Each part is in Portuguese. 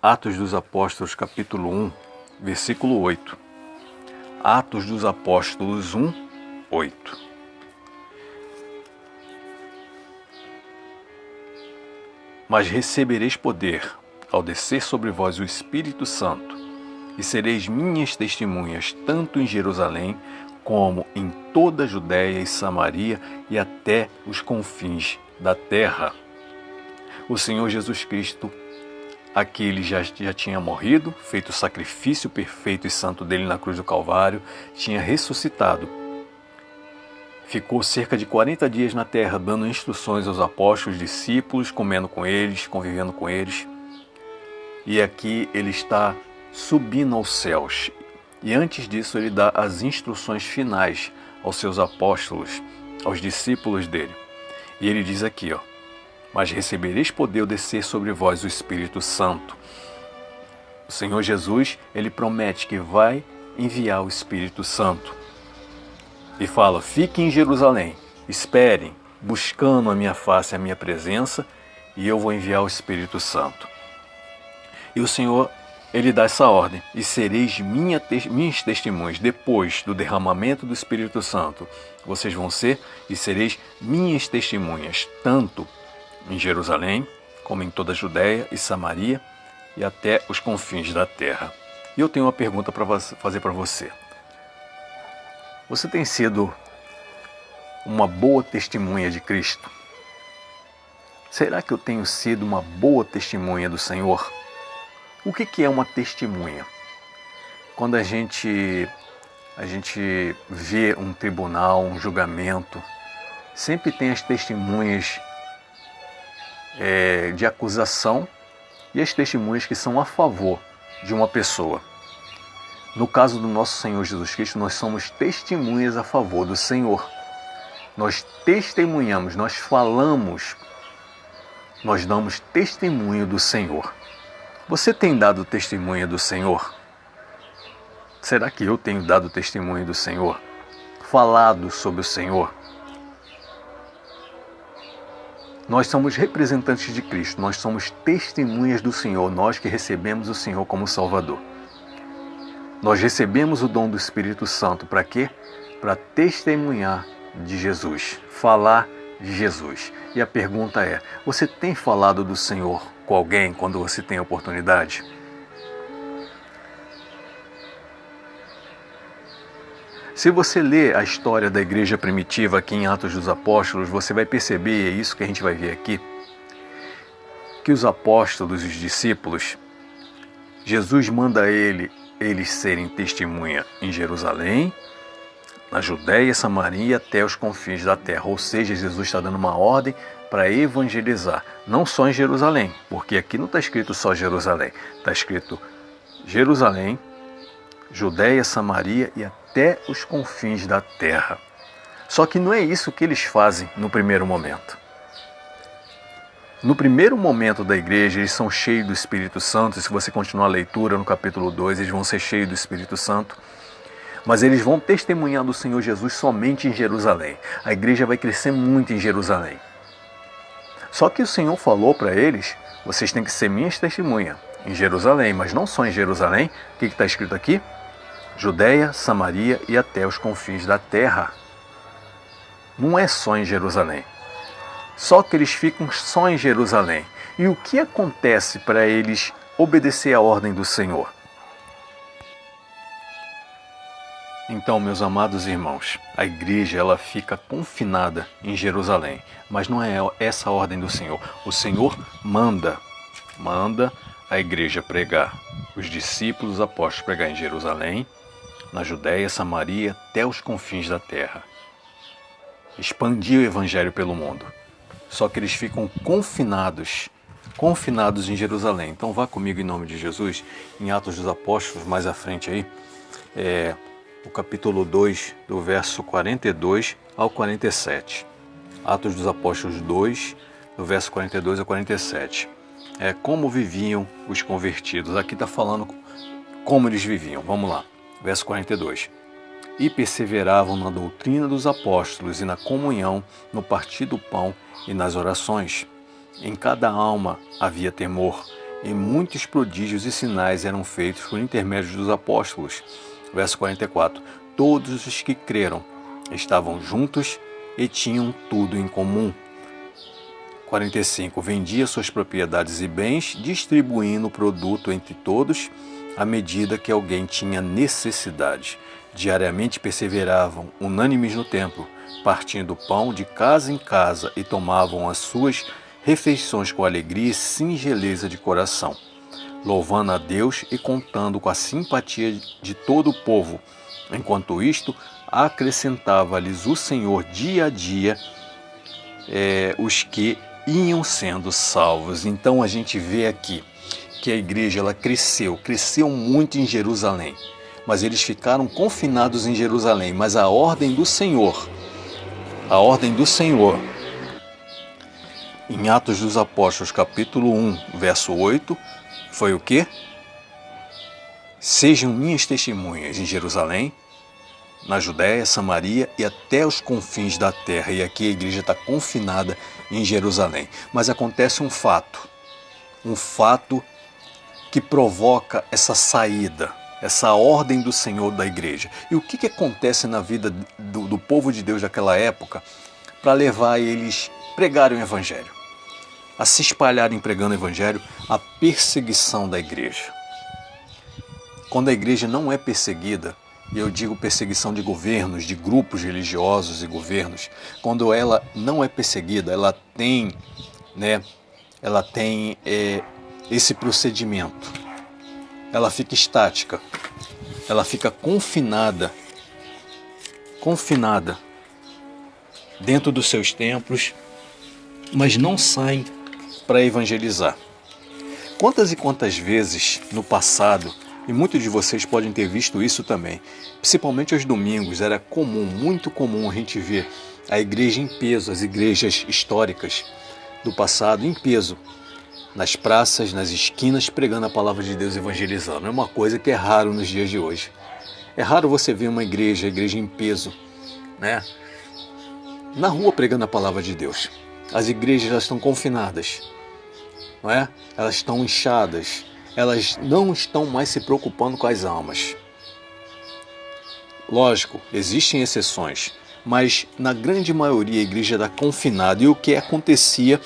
Atos dos Apóstolos, capítulo 1, versículo 8. Atos dos Apóstolos 1, 8. Mas recebereis poder ao descer sobre vós o Espírito Santo, e sereis minhas testemunhas tanto em Jerusalém, como em toda a Judéia e Samaria e até os confins da terra. O Senhor Jesus Cristo, aqui ele já tinha morrido, feito o sacrifício perfeito e santo dele na cruz do Calvário, tinha ressuscitado. Ficou cerca de 40 dias na terra, dando instruções aos apóstolos, discípulos, comendo com eles, convivendo com eles. E aqui ele está subindo aos céus. E antes disso ele dá as instruções finais aos seus apóstolos, aos discípulos dele. E ele diz aqui, mas recebereis poder ao descer sobre vós o Espírito Santo. O Senhor Jesus, ele promete que vai enviar o Espírito Santo. E fala, fiquem em Jerusalém, esperem, buscando a minha face, a minha presença, e eu vou enviar o Espírito Santo. E o Senhor, ele dá essa ordem, e sereis minhas testemunhas, depois do derramamento do Espírito Santo. Vocês vão ser e sereis minhas testemunhas, tanto em Jerusalém, como em toda a Judéia e Samaria, e até os confins da terra. E eu tenho uma pergunta para fazer para você. Você tem sido uma boa testemunha de Cristo? Será que eu tenho sido uma boa testemunha do Senhor? O que é uma testemunha? Quando a gente vê um tribunal, um julgamento, sempre tem as testemunhas de acusação e as testemunhas que são a favor de uma pessoa. No caso do nosso Senhor Jesus Cristo, nós somos testemunhas a favor do Senhor. Nós testemunhamos, nós falamos, nós damos testemunho do Senhor. Você tem dado testemunho do Senhor? Será que eu tenho dado testemunho do Senhor? Falado sobre o Senhor? Nós somos representantes de Cristo, nós somos testemunhas do Senhor, nós que recebemos o Senhor como Salvador. Nós recebemos o dom do Espírito Santo para quê? Para testemunhar de Jesus, falar de Jesus. E a pergunta é, você tem falado do Senhor com alguém quando você tem a oportunidade? Se você ler a história da igreja primitiva aqui em Atos dos Apóstolos, você vai perceber, é isso que a gente vai ver aqui, que os apóstolos e os discípulos, Jesus manda eles serem testemunha em Jerusalém, na Judéia, Samaria, até os confins da terra. Ou seja, Jesus está dando uma ordem para evangelizar, não só em Jerusalém, porque aqui não está escrito só Jerusalém, está escrito Jerusalém, Judéia, Samaria e até os confins da terra. Só que não é isso que eles fazem no primeiro momento. No primeiro momento da igreja, eles são cheios do Espírito Santo, e se você continuar a leitura no capítulo 2, eles vão ser cheios do Espírito Santo, mas eles vão testemunhar do Senhor Jesus somente em Jerusalém. A igreja vai crescer muito em Jerusalém. Só que o Senhor falou para eles, vocês têm que ser minhas testemunhas em Jerusalém, mas não só em Jerusalém. O que está escrito aqui? Judéia, Samaria e até os confins da terra. Não é só em Jerusalém. Só que eles ficam só em Jerusalém. E o que acontece para eles obedecer à ordem do Senhor? Então, meus amados irmãos, a igreja ela fica confinada em Jerusalém, mas não é essa a ordem do Senhor. O Senhor manda a igreja pregar, os discípulos, os apóstolos pregar em Jerusalém, na Judéia, Samaria, até os confins da terra. Expandir o evangelho pelo mundo. Só que eles ficam confinados em Jerusalém. Então vá comigo em nome de Jesus, em Atos dos Apóstolos, mais à frente aí, o capítulo 2, do verso 42 ao 47. Atos dos Apóstolos 2, do verso 42 ao 47. Como viviam os convertidos. Aqui está falando como eles viviam. Vamos lá, verso 42. E perseveravam na doutrina dos apóstolos e na comunhão, no partir do pão e nas orações. Em cada alma havia temor, e muitos prodígios e sinais eram feitos por intermédio dos apóstolos. Verso 44. Todos os que creram estavam juntos e tinham tudo em comum. 45. Vendia suas propriedades e bens, distribuindo o produto entre todos, à medida que alguém tinha necessidade. Diariamente perseveravam, unânimes no templo, partindo o pão de casa em casa e tomavam as suas refeições com alegria e singeleza de coração, louvando a Deus e contando com a simpatia de todo o povo. Enquanto isto, acrescentava-lhes o Senhor dia a dia os que iam sendo salvos. Então a gente vê aqui que a igreja ela cresceu muito em Jerusalém, mas eles ficaram confinados em Jerusalém. Mas a ordem do Senhor, em Atos dos Apóstolos, capítulo 1, verso 8, foi o quê? Sejam minhas testemunhas em Jerusalém, na Judéia, Samaria e até os confins da terra. E aqui a igreja está confinada em Jerusalém. Mas acontece um fato que provoca essa saída, essa ordem do Senhor da igreja. E o que acontece na vida do povo de Deus daquela época para levar eles a pregarem o Evangelho, a se espalharem pregando o Evangelho? A perseguição da igreja. Quando a igreja não é perseguida, e eu digo perseguição de governos, de grupos religiosos e governos, quando ela não é perseguida, ela tem esse procedimento, ela fica estática, ela fica confinada dentro dos seus templos, mas não sai para evangelizar. Quantas e quantas vezes no passado, e muitos de vocês podem ter visto isso também, principalmente aos domingos, era comum, muito comum a gente ver a igreja em peso, as igrejas históricas do passado em peso, nas praças, nas esquinas, pregando a palavra de Deus, evangelizando. É uma coisa que é raro nos dias de hoje. É raro você ver uma igreja em peso, na rua pregando a palavra de Deus. As igrejas já estão confinadas, não é? Elas estão inchadas, elas não estão mais se preocupando com as almas. Lógico, existem exceções, mas na grande maioria a igreja está confinada. E o que acontecia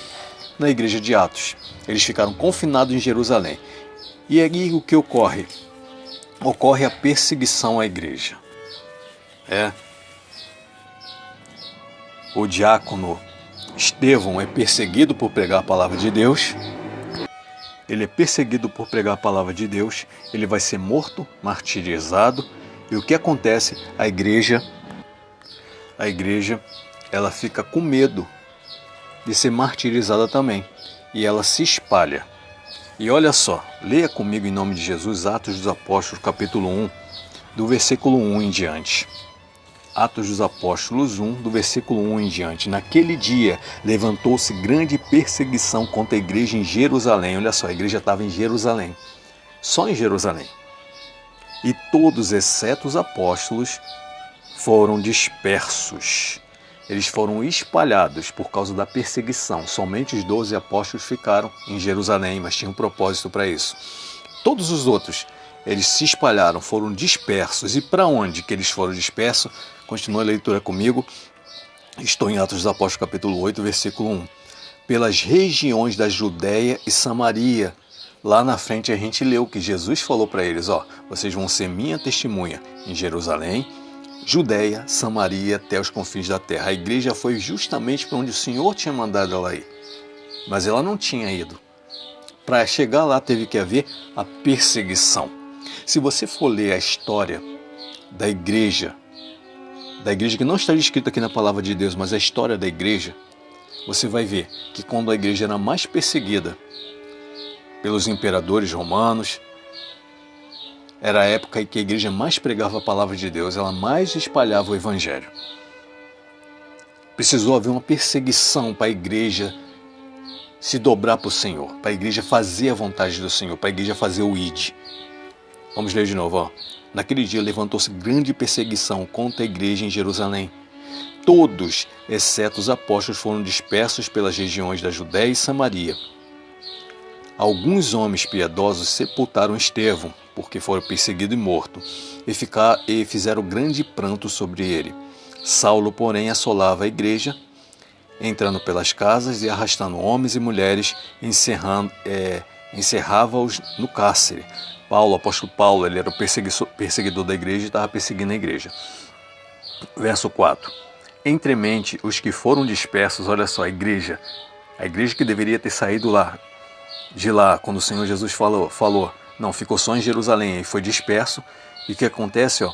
na igreja de Atos? Eles ficaram confinados em Jerusalém. E aí o que ocorre? Ocorre a perseguição à igreja. O diácono Estevão é perseguido por pregar a palavra de Deus. Ele é perseguido por pregar a palavra de Deus. Ele vai ser morto, martirizado. E o que acontece? A igreja ela fica com medo de ser martirizada também. E ela se espalha. E olha só, leia comigo em nome de Jesus Atos dos Apóstolos, capítulo 1, do versículo 1 em diante. Atos dos Apóstolos 1, do versículo 1 em diante. Naquele dia levantou-se grande perseguição contra a igreja em Jerusalém. Olha só, a igreja estava em Jerusalém, só em Jerusalém. E todos, exceto os apóstolos, foram dispersos. Eles foram espalhados por causa da perseguição. Somente os 12 apóstolos ficaram em Jerusalém, mas tinham um propósito para isso. Todos os outros, eles se espalharam, foram dispersos. E para onde que eles foram dispersos? Continua a leitura comigo. Estou em Atos dos Apóstolos, capítulo 8, versículo 1. Pelas regiões da Judéia e Samaria. Lá na frente a gente leu que Jesus falou para eles, vocês vão ser minha testemunha em Jerusalém, Judéia, Samaria, até os confins da terra. A igreja foi justamente para onde o Senhor tinha mandado ela ir. Mas ela não tinha ido. Para chegar lá teve que haver a perseguição. Se você for ler a história da igreja que não está escrita aqui na palavra de Deus, mas a história da igreja, você vai ver que quando a igreja era mais perseguida pelos imperadores romanos, era a época em que a igreja mais pregava a palavra de Deus, ela mais espalhava o evangelho. Precisou haver uma perseguição para a igreja se dobrar para o Senhor, para a igreja fazer a vontade do Senhor, para a igreja fazer o ID. Vamos ler de novo. Naquele dia levantou-se grande perseguição contra a igreja em Jerusalém. Todos, exceto os apóstolos, foram dispersos pelas regiões da Judéia e Samaria. Alguns homens piedosos sepultaram Estevão, porque foi perseguido e morto, e fizeram grande pranto sobre ele. Saulo, porém, assolava a igreja, entrando pelas casas e arrastando homens e mulheres, encerrava-os no cárcere. Paulo, o apóstolo Paulo, ele era o perseguidor da igreja e estava perseguindo a igreja. Verso 4. Entremente os que foram dispersos, olha só, a igreja que deveria ter saído de lá, quando o Senhor Jesus falou, não, ficou só em Jerusalém e foi disperso. E o que acontece?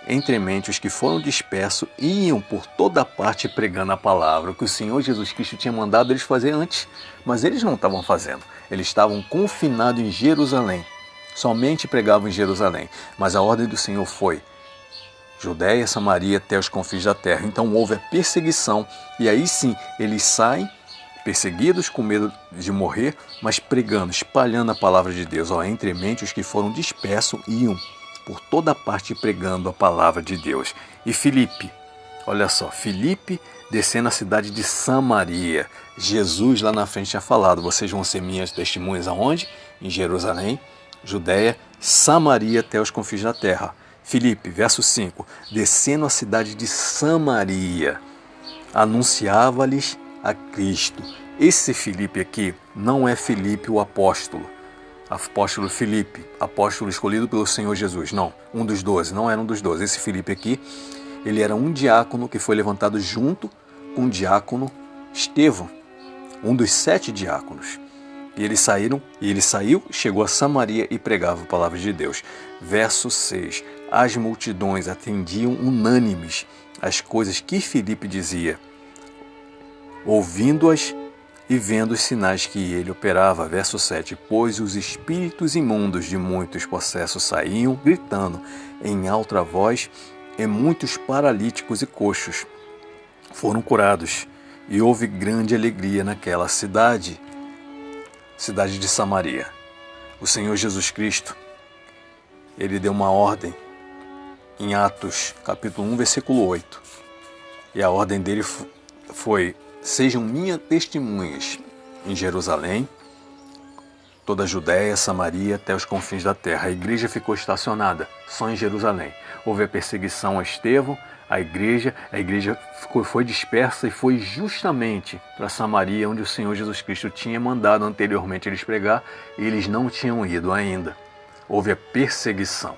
Entremente os que foram dispersos iam por toda parte pregando a palavra, o que o Senhor Jesus Cristo tinha mandado eles fazer antes, mas eles não estavam fazendo. Eles estavam confinados em Jerusalém, somente pregavam em Jerusalém, mas a ordem do Senhor foi Judéia, Samaria, até os confins da terra. Então houve a perseguição, e aí sim eles saem perseguidos, com medo de morrer, mas pregando, espalhando a palavra de Deus. Entremente os que foram dispersos iam por toda parte pregando a palavra de Deus. E Filipe, olha só, Filipe descendo a cidade de Samaria. Jesus lá na frente tinha falado, vocês vão ser minhas testemunhas aonde? Em Jerusalém, Judéia, Samaria, até os confins da terra. Filipe, verso 5, descendo a cidade de Samaria, anunciava-lhes a Cristo. Esse Filipe aqui não é Filipe o apóstolo Filipe, apóstolo escolhido pelo Senhor Jesus, não, um dos 12, não era um dos 12. Esse Filipe aqui, ele era um diácono que foi levantado junto com o diácono Estevão, um dos 7 diáconos. E ele saiu, chegou a Samaria e pregava a palavra de Deus. Verso 6, as multidões atendiam unânimes as coisas que Filipe dizia, ouvindo-as e vendo os sinais que ele operava. Verso 7, pois os espíritos imundos de muitos possessos saíam, gritando em alta voz, e muitos paralíticos e coxos foram curados, e houve grande alegria naquela cidade de Samaria. O Senhor Jesus Cristo, ele deu uma ordem em Atos, capítulo 1, versículo 8, e a ordem dele foi: sejam minhas testemunhas em Jerusalém, toda a Judéia, Samaria, até os confins da terra. A igreja ficou estacionada só em Jerusalém. Houve a perseguição a Estevão, a igreja foi dispersa e foi justamente para Samaria, onde o Senhor Jesus Cristo tinha mandado anteriormente eles pregar, e eles não tinham ido ainda. Houve a perseguição.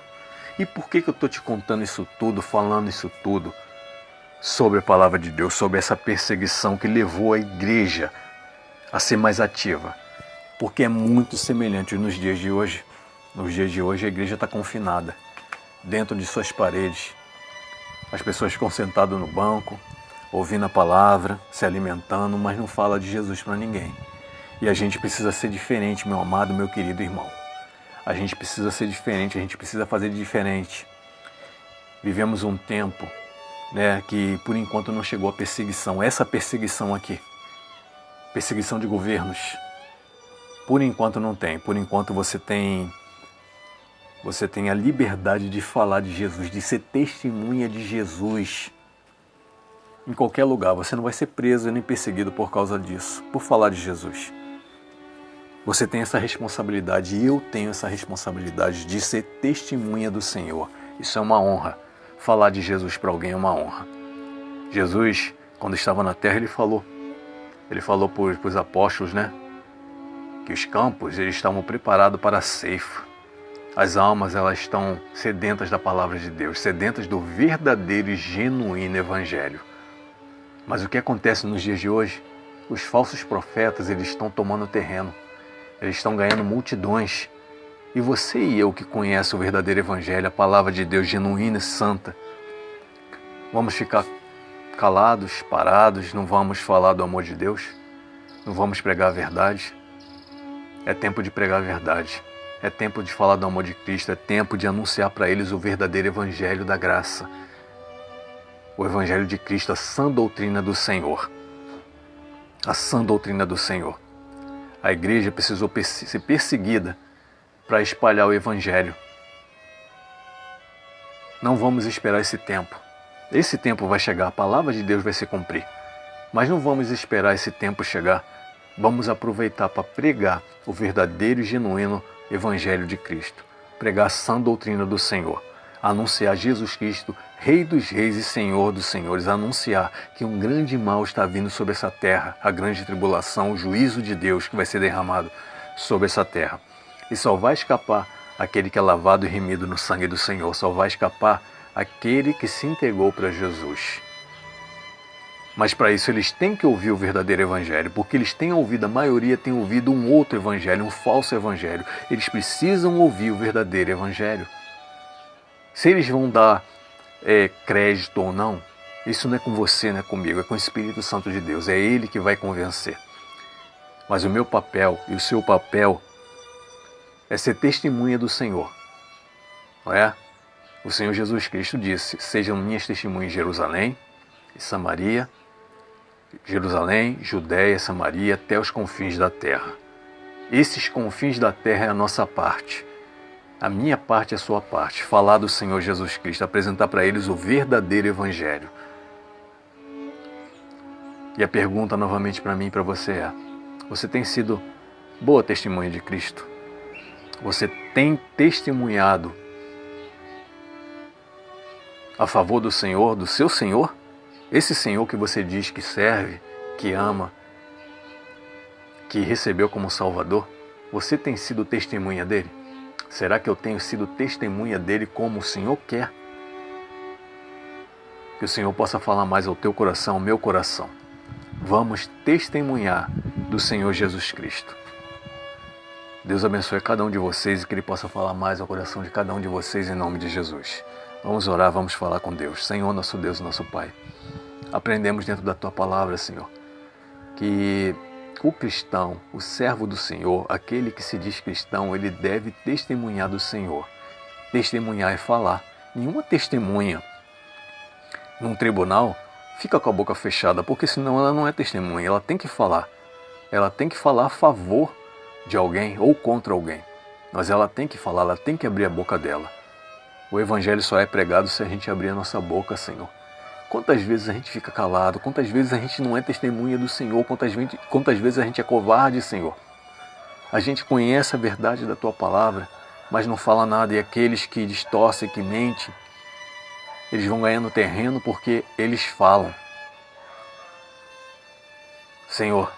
E por que eu estou te contando isso tudo, falando isso tudo sobre a palavra de Deus, sobre essa perseguição que levou a igreja a ser mais ativa? Porque é muito semelhante nos dias de hoje. Nos dias de hoje a igreja está confinada dentro de suas paredes. As pessoas ficam sentadas no banco, ouvindo a palavra, se alimentando, mas não fala de Jesus para ninguém. E a gente precisa ser diferente, meu amado, meu querido irmão. A gente precisa ser diferente, a gente precisa fazer de diferente. Vivemos um tempo, que por enquanto não chegou a perseguição. Essa perseguição aqui, perseguição de governos, por enquanto não tem. Por enquanto você tem a liberdade de falar de Jesus, de ser testemunha de Jesus em qualquer lugar. Você não vai ser preso nem perseguido por causa disso, por falar de Jesus. Você tem essa responsabilidade, e eu tenho essa responsabilidade de ser testemunha do Senhor. Isso é uma honra. Falar de Jesus para alguém é uma honra. Jesus, quando estava na terra, ele falou para os apóstolos, que os campos eles estavam preparados para a ceifa. As almas, elas estão sedentas da palavra de Deus, sedentas do verdadeiro e genuíno evangelho. Mas o que acontece nos dias de hoje? Os falsos profetas, eles estão tomando terreno. Eles estão ganhando multidões. E você e eu que conhece o verdadeiro evangelho, a palavra de Deus genuína e santa, vamos ficar calados, parados, não vamos falar do amor de Deus? Não vamos pregar a verdade? É tempo de pregar a verdade. É tempo de falar do amor de Cristo. É tempo de anunciar para eles o verdadeiro evangelho da graça. O evangelho de Cristo, a sã doutrina do Senhor. A sã doutrina do Senhor. A igreja precisou ser perseguida para espalhar o evangelho. Não vamos esperar esse tempo. Esse tempo vai chegar, a palavra de Deus vai se cumprir. Mas não vamos esperar esse tempo chegar. Vamos aproveitar para pregar o verdadeiro e genuíno Evangelho de Cristo, pregar a sã doutrina do Senhor, anunciar Jesus Cristo, Rei dos Reis e Senhor dos Senhores, anunciar que um grande mal está vindo sobre essa terra, a grande tribulação, o juízo de Deus que vai ser derramado sobre essa terra. E só vai escapar aquele que é lavado e remido no sangue do Senhor, só vai escapar aquele que se entregou para Jesus. Mas para isso eles têm que ouvir o verdadeiro evangelho, porque eles têm ouvido, a maioria tem ouvido um outro evangelho, um falso evangelho. Eles precisam ouvir o verdadeiro evangelho. Se eles vão dar crédito ou não, isso não é com você, não é comigo, é com o Espírito Santo de Deus. É Ele que vai convencer. Mas o meu papel e o seu papel é ser testemunha do Senhor. Não é? O Senhor Jesus Cristo disse: sejam minhas testemunhas em Jerusalém e Samaria, Jerusalém, Judéia, Samaria, até os confins da terra. Esses confins da terra é a nossa parte. A minha parte é a sua parte. Falar do Senhor Jesus Cristo, apresentar para eles o verdadeiro Evangelho. E a pergunta novamente para mim e para você é: você tem sido boa testemunha de Cristo? Você tem testemunhado a favor do Senhor, do seu Senhor? Esse Senhor que você diz que serve, que ama, que recebeu como Salvador, você tem sido testemunha dele? Será que eu tenho sido testemunha dele como o Senhor quer? Que o Senhor possa falar mais ao teu coração, ao meu coração. Vamos testemunhar do Senhor Jesus Cristo. Deus abençoe cada um de vocês e que Ele possa falar mais ao coração de cada um de vocês em nome de Jesus. Vamos orar, vamos falar com Deus. Senhor, nosso Deus, nosso Pai. Aprendemos dentro da Tua Palavra, Senhor, que o cristão, o servo do Senhor, aquele que se diz cristão, ele deve testemunhar do Senhor. Testemunhar é falar. Nenhuma testemunha num tribunal fica com a boca fechada, porque senão ela não é testemunha, ela tem que falar. Ela tem que falar a favor de alguém ou contra alguém. Mas ela tem que falar, ela tem que abrir a boca dela. O Evangelho só é pregado se a gente abrir a nossa boca, Senhor. Quantas vezes a gente fica calado, quantas vezes a gente não é testemunha do Senhor, quantas vezes a gente é covarde, Senhor. A gente conhece a verdade da Tua Palavra, mas não fala nada. E aqueles que distorcem, que mentem, eles vão ganhando terreno porque eles falam. Senhor,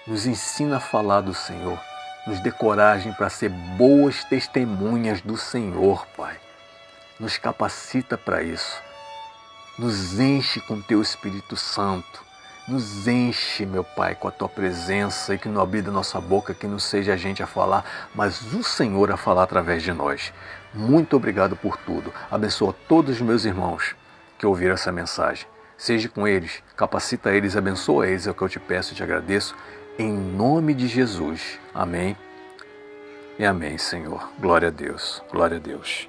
nos ensina a falar do Senhor. Nos dê coragem para ser boas testemunhas do Senhor, Pai. Nos capacita para isso. Nos enche com Teu Espírito Santo. Nos enche, meu Pai, com a Tua presença e que não abra da nossa boca, que não seja a gente a falar, mas o Senhor a falar através de nós. Muito obrigado por tudo. Abençoa todos os meus irmãos que ouviram essa mensagem. Seja com eles, capacita eles, abençoa eles, é o que eu te peço e te agradeço. Em nome de Jesus. Amém. E amém, Senhor. Glória a Deus. Glória a Deus.